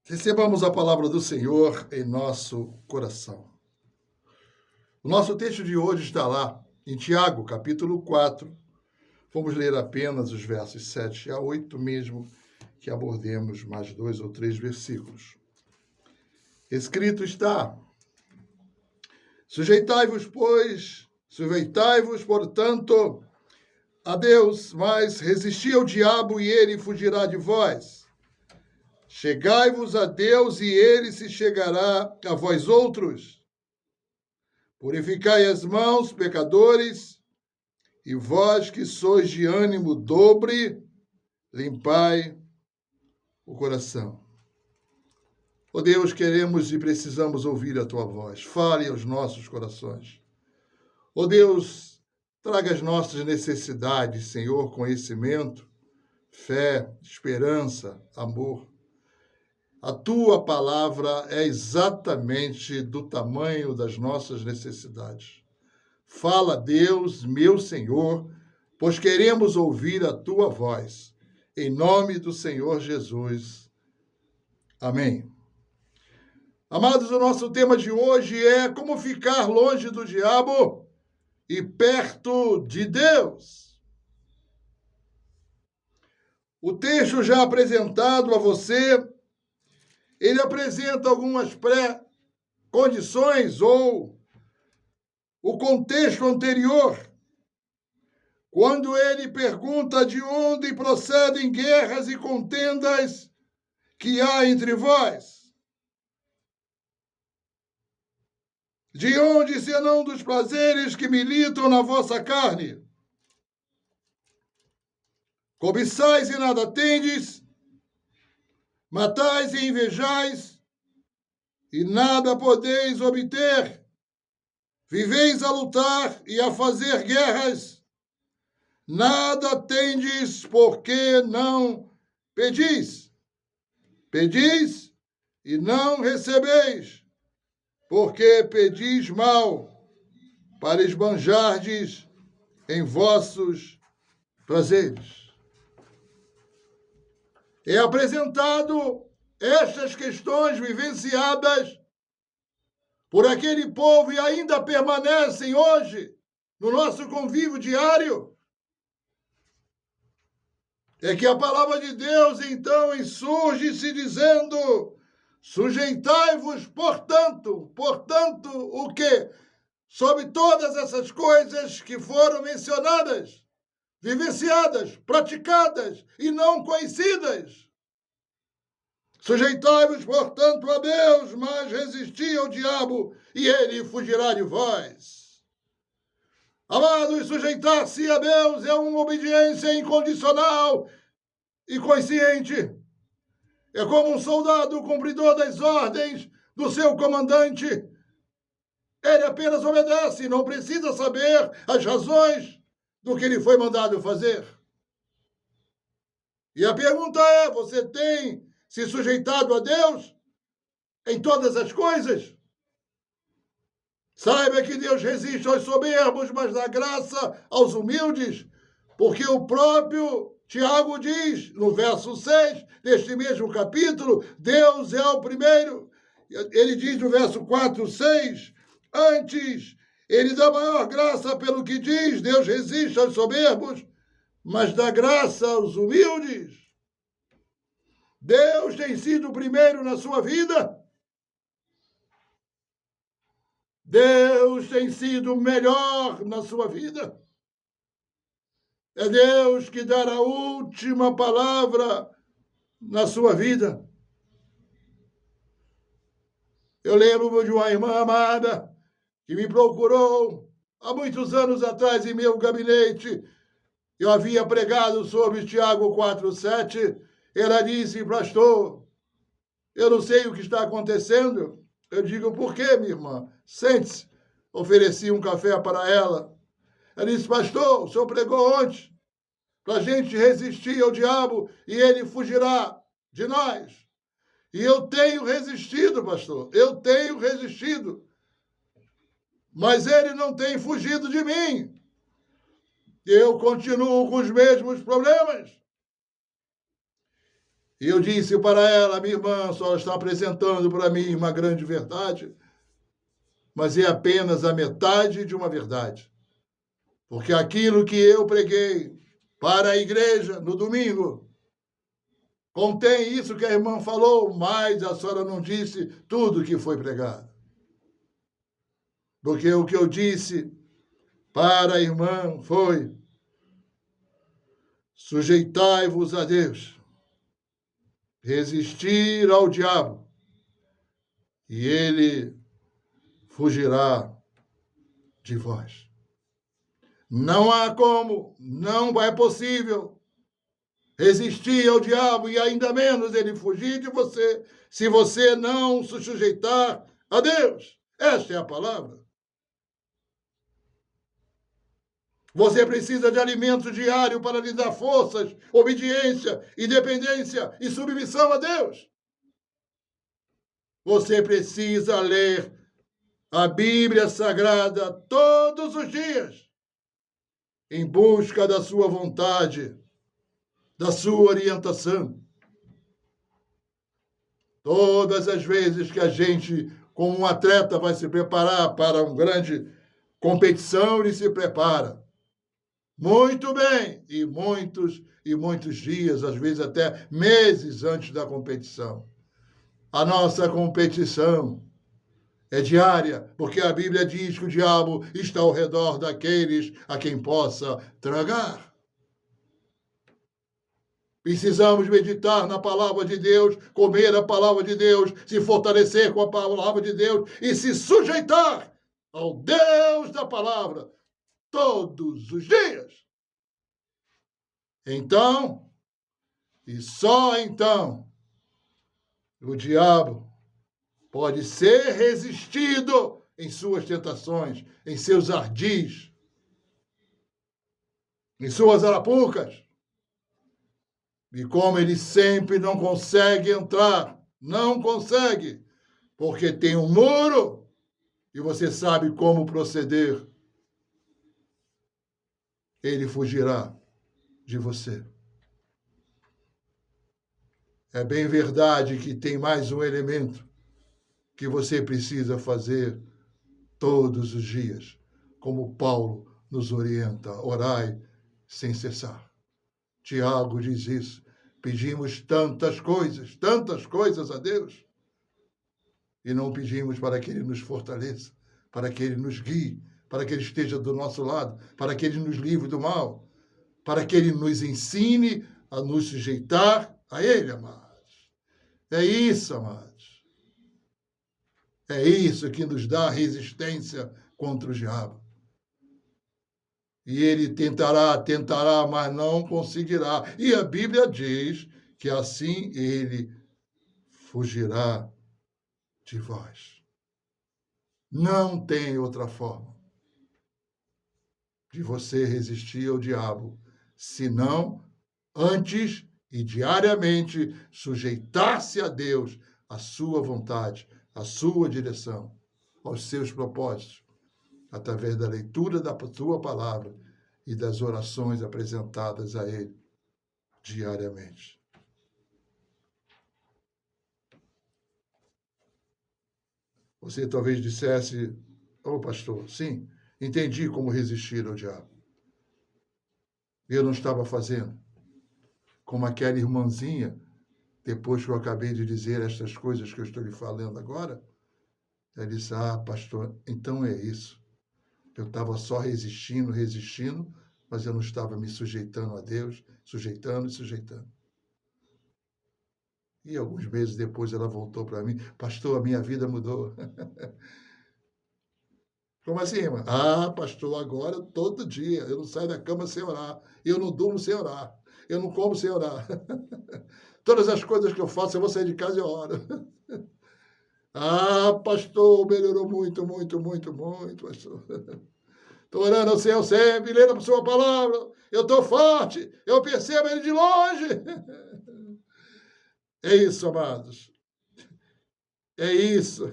Recebamos a palavra do Senhor em nosso coração. O nosso texto de hoje está lá, em Tiago, capítulo 4. Vamos ler apenas os versos 7 a 8, mesmo que abordemos mais 2 ou 3 versículos. Escrito está: Sujeitai-vos, portanto, a Deus, mas resisti ao diabo e ele fugirá de vós. Chegai-vos a Deus e ele se chegará a vós outros. Purificai as mãos, pecadores, e vós que sois de ânimo dobre, limpai o coração. Ó Deus, queremos e precisamos ouvir a tua voz. Fale aos nossos corações. Ó Deus, traga as nossas necessidades, Senhor, conhecimento, fé, esperança, amor. A tua palavra é exatamente do tamanho das nossas necessidades. Fala, Deus, meu Senhor, pois queremos ouvir a tua voz. Em nome do Senhor Jesus. Amém. Amados, o nosso tema de hoje é como ficar longe do diabo e perto de Deus. O texto já apresentado a você, ele apresenta algumas pré-condições ou o contexto anterior, quando ele pergunta de onde procedem guerras e contendas que há entre vós. De onde senão dos prazeres que militam na vossa carne? Cobiçais e nada tendes, matais e invejais, e nada podeis obter. Viveis a lutar e a fazer guerras, nada tendes porque não pedis. Pedis e não recebeis, porque pedis mal, para esbanjardes em vossos prazeres. É apresentado estas questões vivenciadas por aquele povo e ainda permanecem hoje no nosso convívio diário. É que a palavra de Deus, então, insurge-se dizendo: sujeitai-vos, portanto, o quê? Sobre todas essas coisas que foram mencionadas, vivenciadas, praticadas e não conhecidas. Sujeitai-vos, portanto, a Deus, mas resisti ao diabo, e ele fugirá de vós. Amados, sujeitar-se a Deus é uma obediência incondicional e consciente. É como um soldado cumpridor das ordens do seu comandante. Ele apenas obedece, não precisa saber as razões do que ele foi mandado fazer. E a pergunta é: você tem se sujeitado a Deus em todas as coisas? Saiba que Deus resiste aos soberbos, mas dá graça aos humildes, porque o próprio Tiago diz, no verso 6 deste mesmo capítulo, Deus é o primeiro. Ele diz no verso 4, 6, antes, ele dá maior graça pelo que diz, Deus resiste aos soberbos, mas dá graça aos humildes. Deus tem sido o primeiro na sua vida. Deus tem sido o melhor na sua vida. É Deus que dá a última palavra na sua vida. Eu lembro de uma irmã amada que me procurou há muitos anos atrás em meu gabinete. Eu havia pregado sobre Tiago 4:7. Ela disse: pastor, eu não sei o que está acontecendo. Eu digo: por quê, minha irmã? Sente-se. Ofereci um café para ela. Ela disse: pastor, o senhor pregou ontem para a gente resistir ao diabo e ele fugirá de nós. E eu tenho resistido, pastor. Eu tenho resistido. Mas ele não tem fugido de mim. Eu continuo com os mesmos problemas. E eu disse para ela, minha irmã, a senhora está apresentando para mim uma grande verdade, mas é apenas a metade de uma verdade. Porque aquilo que eu preguei para a igreja no domingo contém isso que a irmã falou, mas a senhora não disse tudo que foi pregado. Porque o que eu disse para a irmã foi: sujeitai-vos a Deus, resistir ao diabo, e ele fugirá de vós. Não há como, não é possível resistir ao diabo e ainda menos ele fugir de você, se você não se sujeitar a Deus. Esta é a palavra. Você precisa de alimento diário para lhe dar forças, obediência, independência e submissão a Deus. Você precisa ler a Bíblia Sagrada todos os dias, em busca da sua vontade, da sua orientação. Todas as vezes que a gente, como um atleta, vai se preparar para uma grande competição, ele se prepara muito bem, e muitos dias, às vezes até meses antes da competição. A nossa competição é diária, porque a Bíblia diz que o diabo está ao redor daqueles a quem possa tragar. Precisamos meditar na palavra de Deus, comer a palavra de Deus, se fortalecer com a palavra de Deus e se sujeitar ao Deus da palavra todos os dias. Então, e só então, o diabo pode ser resistido em suas tentações, em seus ardis, em suas arapucas. E como ele sempre não consegue entrar, não consegue, porque tem um muro e você sabe como proceder, ele fugirá de você. É bem verdade que tem mais um elemento que você precisa fazer todos os dias, como Paulo nos orienta: orai sem cessar. Tiago diz isso. Pedimos tantas coisas a Deus, e não pedimos para que Ele nos fortaleça, para que Ele nos guie, para que Ele esteja do nosso lado, para que Ele nos livre do mal, para que Ele nos ensine a nos sujeitar a Ele, amados. É isso, amados. É isso que nos dá resistência contra o diabo. E ele tentará, mas não conseguirá. E a Bíblia diz que assim ele fugirá de vós. Não tem outra forma de você resistir ao diabo, senão antes e diariamente sujeitar-se a Deus, à sua vontade, à sua direção, aos seus propósitos, através da leitura da sua palavra e das orações apresentadas a Ele diariamente. Você talvez dissesse: ô pastor, sim, entendi como resistir ao diabo. Eu não estava fazendo. Como aquela irmãzinha, depois que eu acabei de dizer estas coisas que eu estou lhe falando agora, ela disse: ah, pastor, então é isso. Eu estava só resistindo, mas eu não estava me sujeitando a Deus, sujeitando. E alguns meses depois ela voltou para mim: pastor, a minha vida mudou. Como assim, irmã? Ah, pastor, agora todo dia eu não saio da cama sem orar, eu não durmo sem orar, eu não como sem orar. Todas as coisas que eu faço, eu vou sair de casa e oro. Ah, pastor, melhorou muito, pastor. Estou orando ao Senhor sempre, lendo a sua palavra. Eu estou forte, eu percebo Ele de longe. É isso, amados. É isso.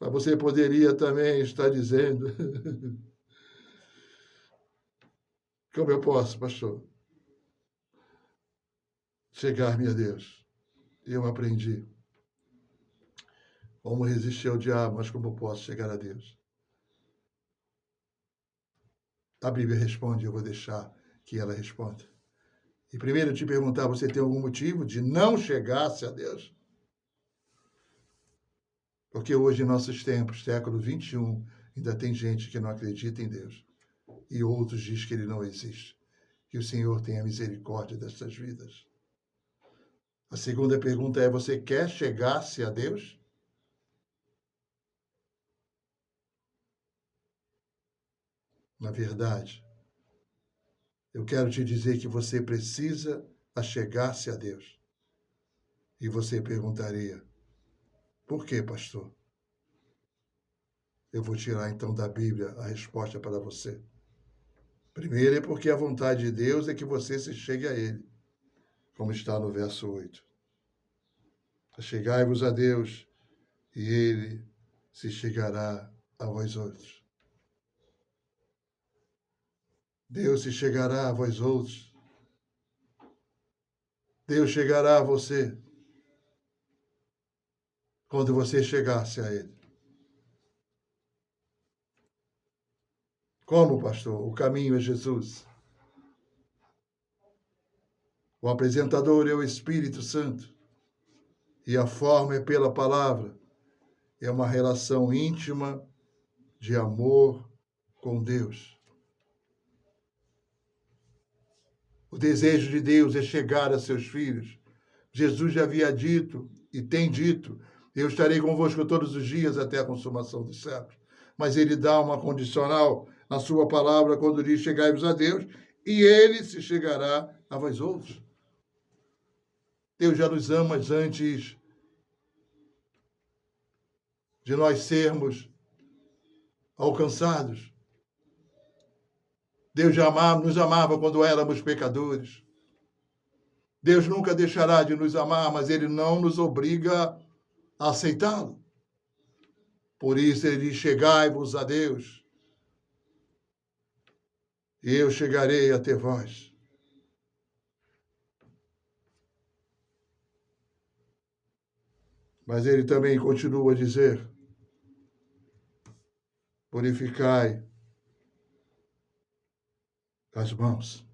Mas você poderia também estar dizendo: como eu posso, pastor? chegar-me a Deus. E eu aprendi como resistir ao diabo, mas como posso chegar a Deus. A Bíblia responde, eu vou deixar que ela responda. E primeiro eu te perguntar, você tem algum motivo de não chegar-se a Deus? Porque hoje, em nossos tempos, século XXI, ainda tem gente que não acredita em Deus. E outros dizem que ele não existe. Que o Senhor tenha misericórdia dessas vidas. A segunda pergunta é, você quer chegar-se a Deus? Na verdade, eu quero te dizer que você precisa achegar-se a Deus. E você perguntaria, por quê, pastor? Eu vou tirar então da Bíblia a resposta para você. Primeiro é porque a vontade de Deus é que você se chegue a Ele, como está no verso 8. Chegai-vos a Deus, e Ele se chegará a vós outros. Deus se chegará a vós outros. Deus chegará a você quando você chegasse a Ele. Como, pastor? O caminho é Jesus. O apresentador é o Espírito Santo. E a forma é pela palavra. É uma relação íntima de amor com Deus. O desejo de Deus é chegar a seus filhos. Jesus já havia dito e tem dito, eu estarei convosco todos os dias até a consumação dos séculos. Mas ele dá uma condicional na sua palavra quando diz, chegai-vos a Deus, e ele se chegará a vós outros. Deus já nos ama antes de nós sermos alcançados. Deus já nos amava quando éramos pecadores. Deus nunca deixará de nos amar, mas Ele não nos obriga a aceitá-lo. Por isso Ele diz, chegai-vos a Deus, e eu chegarei até vós. Mas Ele também continua a dizer, purificai as mãos.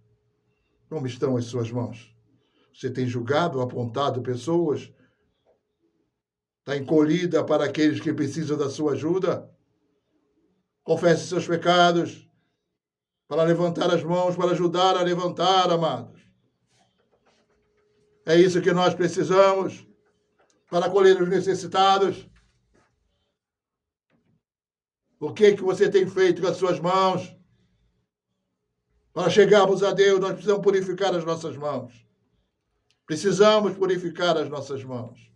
Como estão as suas mãos? Você tem julgado, apontado pessoas? Está encolhida para aqueles que precisam da sua ajuda? Confesse seus pecados para levantar as mãos, para ajudar a levantar, amados. É isso que nós precisamos para acolher os necessitados. O que você tem feito com as suas mãos? Para chegarmos a Deus, nós precisamos purificar as nossas mãos. Precisamos purificar as nossas mãos.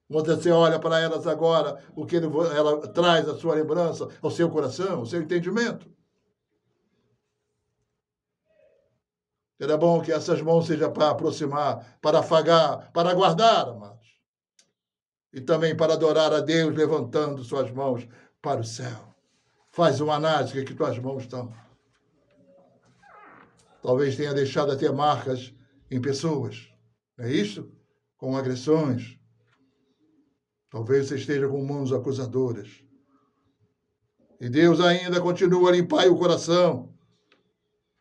Quando você olha para elas agora, o que ela traz à sua lembrança, ao seu coração, ao seu entendimento. Será bom que essas mãos sejam para aproximar, para afagar, para guardar, amados. E também para adorar a Deus, levantando suas mãos para o céu. Faz uma análise que tuas mãos estão. Talvez tenha deixado até marcas em pessoas. Não é isso? Com agressões. Talvez você esteja com mãos acusadoras. E Deus ainda continua a limpar o coração.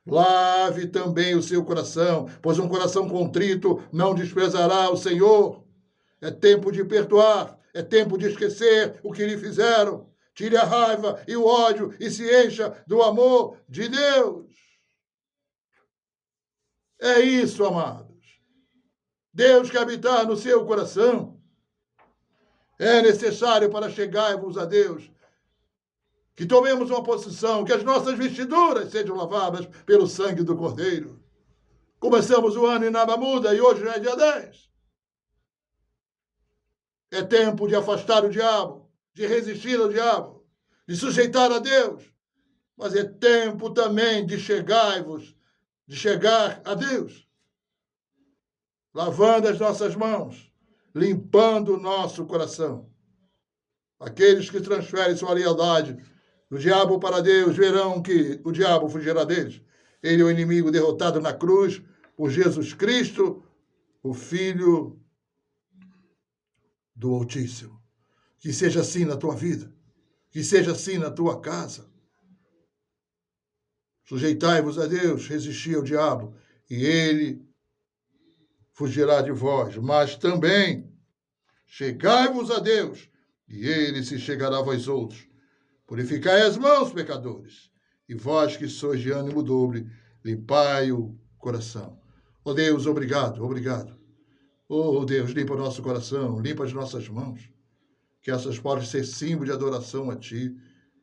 Lave também o seu coração, pois um coração contrito não desprezará o Senhor. É tempo de perdoar, é tempo de esquecer o que lhe fizeram. Tire a raiva e o ódio e se encha do amor de Deus. É isso, amados. Deus quer habitar no seu coração. É necessário para chegarmos a Deus que tomemos uma posição, que as nossas vestiduras sejam lavadas pelo sangue do Cordeiro. Começamos o ano e nada muda, e hoje já é dia 10. É tempo de afastar o diabo, de resistir ao diabo, de sujeitar a Deus. Mas é tempo também de chegar a Deus. Lavando as nossas mãos, limpando o nosso coração. Aqueles que transferem sua lealdade do diabo para Deus verão que o diabo fugirá deles. Ele é o inimigo derrotado na cruz por Jesus Cristo o Filho do Altíssimo. Que seja assim na tua vida, que seja assim na tua casa. Sujeitai-vos a Deus, resisti ao diabo, e ele fugirá de vós. Mas também chegai-vos a Deus, e ele se chegará a vós outros. Purificai as mãos, pecadores, e vós que sois de ânimo dobre, limpai o coração. Oh Deus, obrigado, obrigado. Oh Deus, limpa o nosso coração, limpa as nossas mãos, que essas podem ser símbolo de adoração a Ti,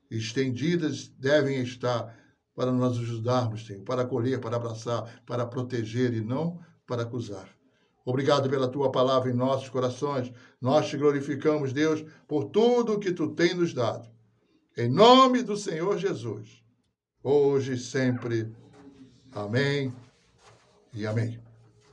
estendidas devem estar para nós ajudarmos, Senhor, para acolher, para abraçar, para proteger e não para acusar. Obrigado pela Tua palavra em nossos corações. Nós te glorificamos, Deus, por tudo que Tu tem nos dado. Em nome do Senhor Jesus, hoje e sempre. Amém e amém.